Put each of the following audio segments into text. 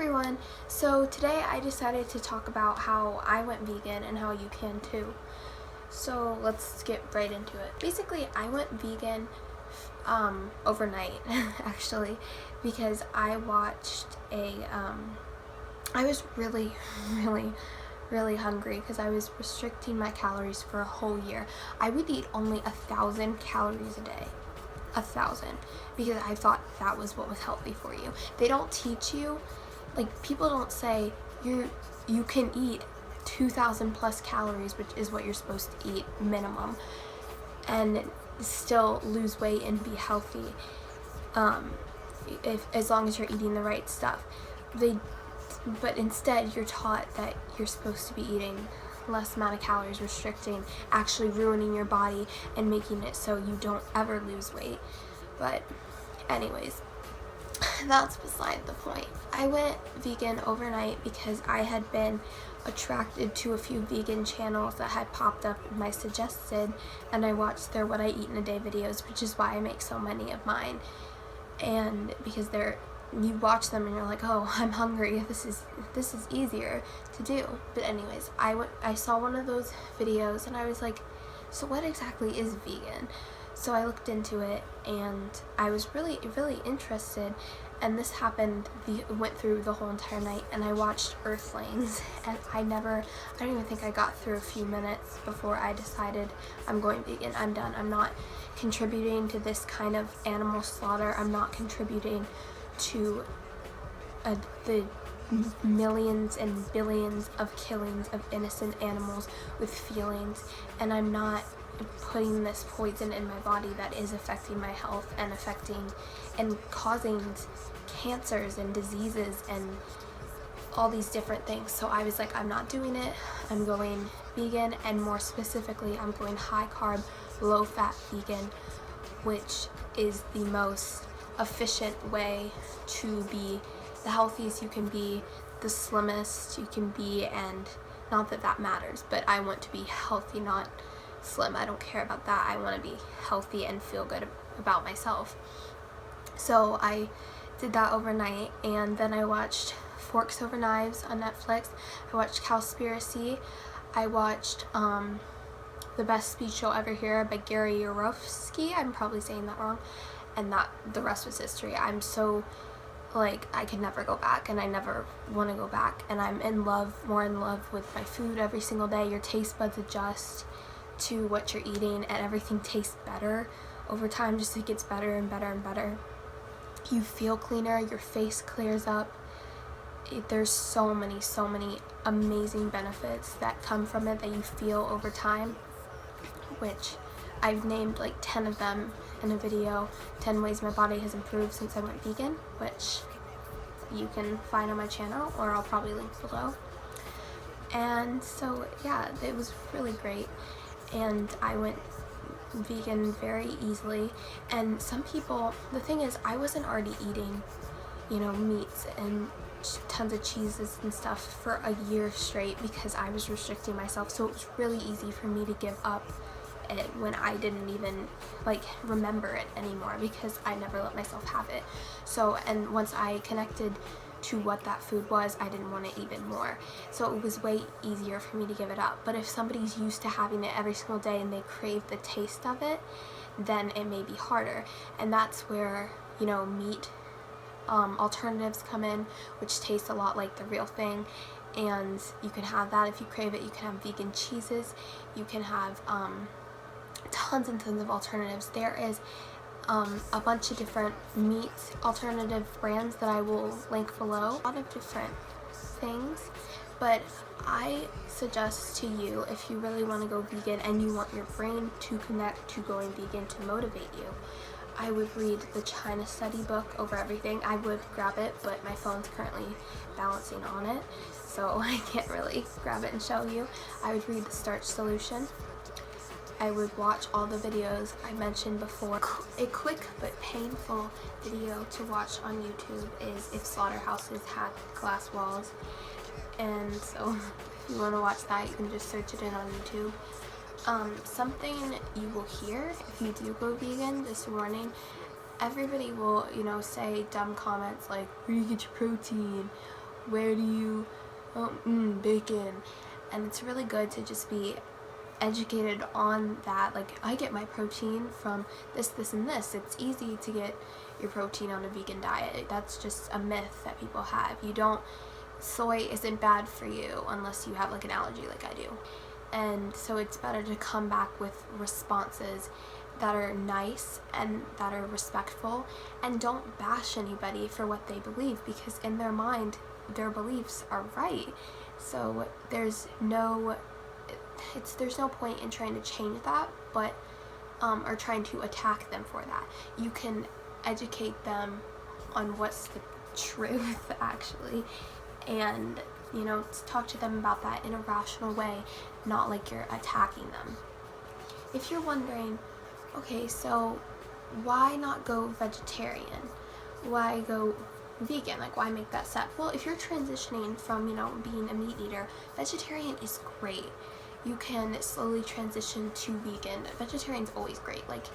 everyone! So today I decided to talk about how I went vegan and how you can too. So let's get right into it. Basically, I went vegan overnight actually, because I watched I was really hungry because I was restricting my calories for a whole year. I would eat only 1,000 calories a day. 1,000, because I thought that was what was healthy for you. They don't teach you, like, people don't say you can eat 2,000 plus calories, which is what you're supposed to eat minimum, and still lose weight and be healthy, as long as you're eating the right stuff. But instead you're taught that you're supposed to be eating less amount of calories, restricting, actually ruining your body and making it so you don't ever lose weight. But anyways, that's beside the point. I went vegan overnight because I had been attracted to a few vegan channels that had popped up in my suggested, and I watched their what I eat in a day videos, which is why I make so many of mine. And because you watch them and you're like, oh, I'm hungry, this is easier to do. But anyways, I saw one of those videos and I was like, so what exactly is vegan? So I looked into it and I was really interested, and this went through the whole entire night, and I watched Earthlings, and I don't even think I got through a few minutes before I decided I'm going vegan. I'm done. I'm not contributing to this kind of animal slaughter. I'm not contributing to the millions and billions of killings of innocent animals with feelings, and I'm not putting this poison in my body that is affecting my health and causing cancers and diseases and all these different things. So I was like, I'm not doing it. I'm going vegan, and more specifically, I'm going high carb, low fat vegan, which is the most efficient way to be the healthiest you can be, the slimmest you can be, and not that that matters, but I want to be healthy, not slim. I don't care about that. I want to be healthy and feel good about myself. So I did that overnight, and then I watched Forks Over Knives on Netflix. I watched Cowspiracy. I watched The Best Speed Show Ever Here by Gary Yourofsky. I'm probably saying that wrong. And the rest was history. I'm so, I could never go back, and I never want to go back, and I'm more in love with my food every single day. Your taste buds adjust to what you're eating, and everything tastes better over time. Just it gets better and better and better. You feel cleaner, your face clears up. There's so many amazing benefits that come from it that you feel over time, which I've named like 10 of them in a video, 10 ways my body has improved since I went vegan, which you can find on my channel, or I'll probably link below. And so yeah, it was really great, and I went vegan very easily. And some people, the thing is, I wasn't already eating, meats and tons of cheeses and stuff for a year straight because I was restricting myself, so it was really easy for me to give up it when I didn't even remember it anymore, because I never let myself have it. So, and once I connected to what that food was, I didn't want it even more, so it was way easier for me to give it up. But if somebody's used to having it every single day and they crave the taste of it, then it may be harder, and that's where meat alternatives come in, which taste a lot like the real thing. And you can have that if you crave it. You can have vegan cheeses, you can have tons and tons of alternatives. There is a bunch of different meat alternative brands that I will link below. A lot of different things, but I suggest to you, if you really want to go vegan and you want your brain to connect to going vegan to motivate you, I would read the China Study book over everything. I would grab it, but my phone's currently balancing on it, so I can't really grab it and show you. I would read the Starch Solution. I would watch all the videos I mentioned before. A quick but painful video to watch on YouTube is if slaughterhouses had glass walls. And so if you want to watch that, you can just search it in on YouTube. Something you will hear if you do go vegan, just a warning, everybody will, say dumb comments like, where do you get your protein? where do you, bacon. And it's really good to just be educated on that. Like, I get my protein from this, this, and this. It's easy to get your protein on a vegan diet. That's just a myth that people have. Soy isn't bad for you unless you have like an allergy like I do. And so it's better to come back with responses that are nice and that are respectful, and don't bash anybody for what they believe, because in their mind their beliefs are right. So there's no point in trying to change that, but or trying to attack them for that. You can educate them on what's the truth actually, and talk to them about that in a rational way, not like you're attacking them. If you're wondering, okay, so why not go vegetarian? Why go vegan? Like, why make that step? Well, if you're transitioning from, being a meat eater, vegetarian is great. You can slowly transition to vegan. Vegetarian's always great. Like,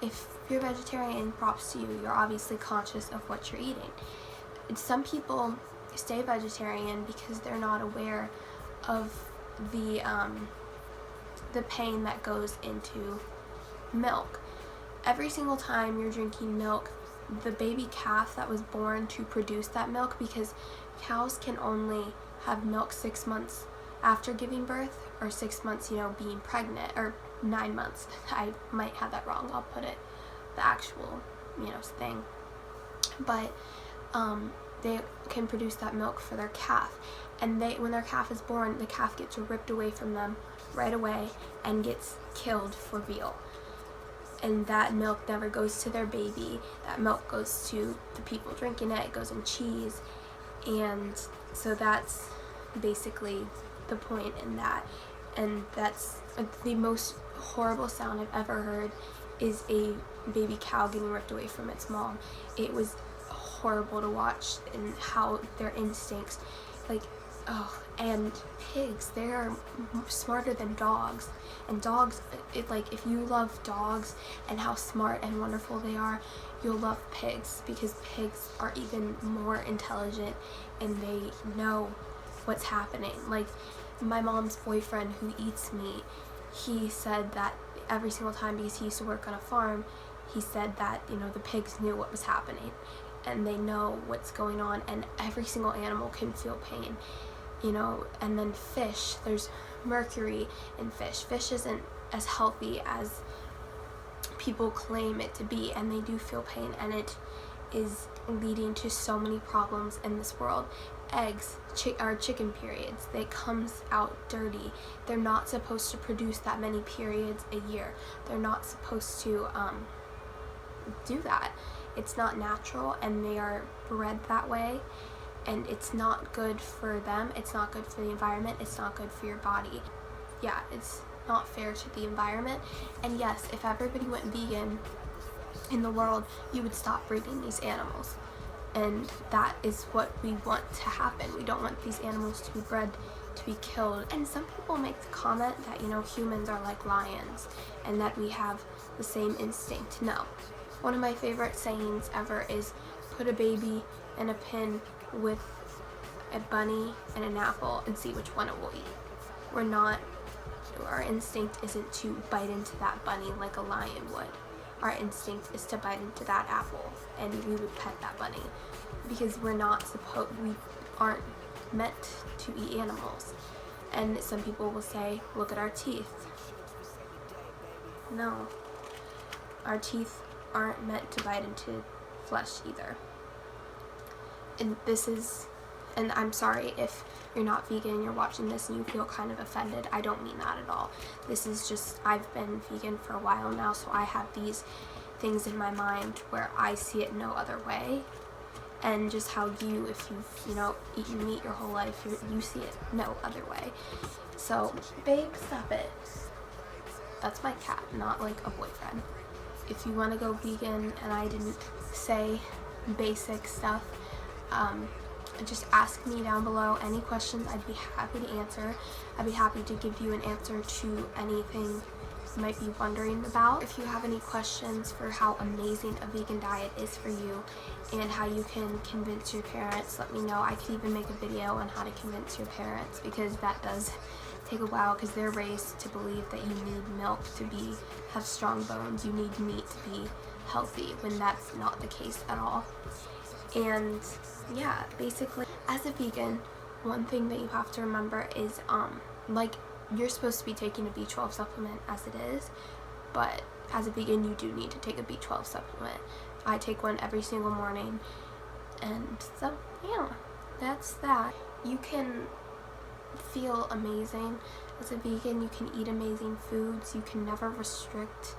if you're vegetarian, props to you. You're obviously conscious of what you're eating. Some people stay vegetarian because they're not aware of the pain that goes into milk. Every single time you're drinking milk, the baby calf that was born to produce that milk, because cows can only have milk 6 months after giving birth, or 6 months, being pregnant, or 9 months. I might have that wrong. I'll put it, the actual, thing. But they can produce that milk for their calf, and when their calf is born, the calf gets ripped away from them right away and gets killed for veal. And that milk never goes to their baby. That milk goes to the people drinking it. It goes in cheese. And so that's basically the point in that. And that's the most horrible sound I've ever heard, is a baby cow getting ripped away from its mom. It was horrible to watch, and how their instincts, and pigs, they are smarter than dogs. And dogs, if you love dogs and how smart and wonderful they are, you'll love pigs, because pigs are even more intelligent and they know what's happening. Like, my mom's boyfriend who eats meat, he said that every single time, because he used to work on a farm, he said that, the pigs knew what was happening, and they know what's going on, and every single animal can feel pain. And then fish, there's mercury in fish. Fish isn't as healthy as people claim it to be, and they do feel pain, and it is leading to so many problems in this world. Eggs are chicken periods. They comes out dirty. They're not supposed to produce that many periods a year. They're not supposed to do that. It's not natural, and they are bred that way. And it's not good for them, it's not good for the environment, it's not good for your body. Yeah, it's not fair to the environment. And yes, if everybody went vegan in the world, you would stop breeding these animals. And that is what we want to happen. We don't want these animals to be bred to be killed. And some people make the comment that, humans are like lions, and that we have the same instinct. No. One of my favorite sayings ever is, put a baby in a pen with a bunny and an apple and see which one it will eat. Our instinct isn't to bite into that bunny like a lion would. Our instinct is to bite into that apple, and we would pet that bunny, because we aren't meant to eat animals. And some people will say, look at our teeth. No, our teeth aren't meant to bite into flesh either. And I'm sorry if you're not vegan and you're watching this and you feel kind of offended. I don't mean that at all. This is just, I've been vegan for a while now, so I have these things in my mind where I see it no other way. And just how if you've, eaten meat your whole life, you see it no other way. So, babe, stop it. That's my cat, not like a boyfriend. If you want to go vegan and I didn't say basic stuff, just ask me down below any questions. I'd be happy to answer. I'd be happy to give you an answer to anything might be wondering about. If you have any questions for how amazing a vegan diet is for you and how you can convince your parents, let me know. I could even make a video on how to convince your parents, because that does take a while, because they're raised to believe that you need milk to have strong bones, you need meat to be healthy, when that's not the case at all. And yeah, basically, as a vegan, one thing that you have to remember is like, you're supposed to be taking a B12 supplement as it is, but as a vegan you do need to take a B12 supplement. I take one every single morning, and so yeah, that's that. You can feel amazing as a vegan, you can eat amazing foods, you can never restrict.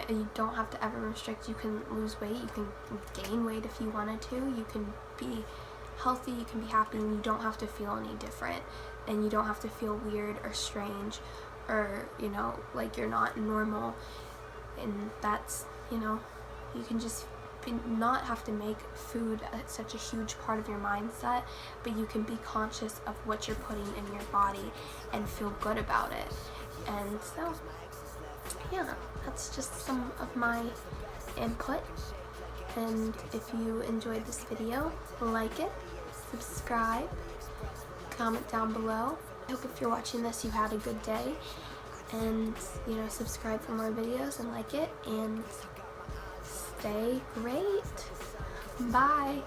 You don't have to ever restrict. You can lose weight, you can gain weight if you wanted to, you can be healthy, you can be happy, and you don't have to feel any different, and you don't have to feel weird or strange, or, you know, like you're not normal. And that's, you know, you can just not have to make food such a huge part of your mindset, but you can be conscious of what you're putting in your body and feel good about it. And so yeah, that's just some of my input. And if you enjoyed this video, like it, subscribe, comment down below. I hope if you're watching this you had a good day, and, you know, subscribe for more videos and like it, and stay great. Bye.